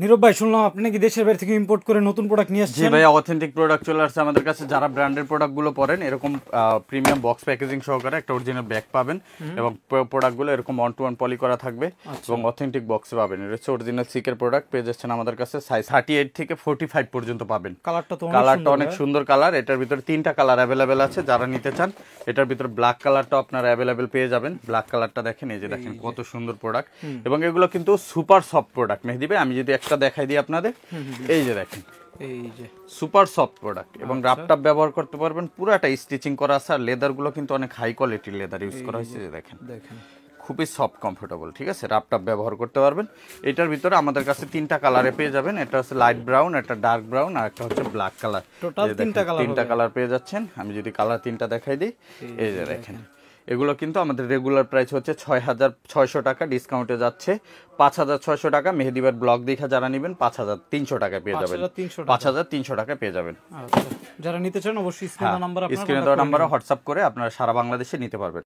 নীরব ভাই, শুনলাম আপনি নাকি দেশের বাইরে থেকে ইম্পোর্ট করে নতুন প্রোডাক্ট নিয়ে আসছেন। জি ভাই, অথেন্টিক প্রোডাক্ট চলে আসছে আমাদের কাছে। যারা ব্র্যান্ডের প্রোডাক্টগুলো পরেন এরকম প্রিমিয়াম বক্স প্যাকেজিং সহকারে একটা অরিজিনাল ব্যাগ পাবেন এবং প্রোডাক্টগুলো এরকম 1 to 1 পলি করা থাকবে এবং অথেন্টিক বক্সে পাবেন। এটা হচ্ছে অরিজিনাল সিকের প্রোডাক্ট, পেয়ে যাচ্ছেন আমাদের কাছে। সাইজ 38 থেকে 45 পর্যন্ত পাবেন। কালারটা অনেক সুন্দর কালার। এটার ভিতরে 3টা কালার অ্যাভেলেবেল আছে। যারা নিতে চান এটার ভিতরে ব্ল্যাক কালারটা আপনারা অ্যাভেলেবেল পেয়ে যাবেন। ব্ল্যাক কালারটা দেখেন, এই যে দেখেন কত সুন্দর প্রোডাক্ট এবং এগুলো কিন্তু সুপার সফট প্রোডাক্ট। মেহেদী ভাই, আমি যদি একটা দেখাই দিই আপনাদের, এই যে দেখেন, এই যে সুপার সফট প্রোডাক্ট এবং রাপটাপ ব্যবহার করতে পারবেন। পুরাটা স্টিচিং করা আছে আর লেদার গুলো কিন্তু অনেক হাই কোয়ালিটির লেদার ইউজ করা হয়েছে। যে দেখেন খুবই সফট কমফোর্টেবল, ঠিক আছে। রাপটাপ ব্যবহার করতে পারবেন। এটার ভিতরে আমাদের কাছে 3টা কালারে পেয়ে যাবেন। এটা হচ্ছে লাইট ব্রাউন, একটা ডার্ক ব্রাউন আর একটা হচ্ছে ব্ল্যাক কালার। টোটাল 3টা কালার পেয়ে যাচ্ছেন। আমি যদি কালার 3টা দেখাই দিই, এই যে দেখেন, এগুলো কিন্তু আমাদের রেগুলার প্রাইস হচ্ছে 6,600 টাকা, ডিসকাউন্টে যাচ্ছে 5,600 টাকা। মেহেদী ভাইয়ের ব্লগ দেখা যারা নেবেন 5,300 টাকায় পেয়ে যাবেন। 5,300 টাকায় পেয়ে যাবেন। যারা নিতে চান অবশ্যই স্ক্রিনে দেওয়া নাম্বারে হোয়াটসঅ্যাপ করে আপনারা সারা বাংলাদেশে নিতে পারবেন।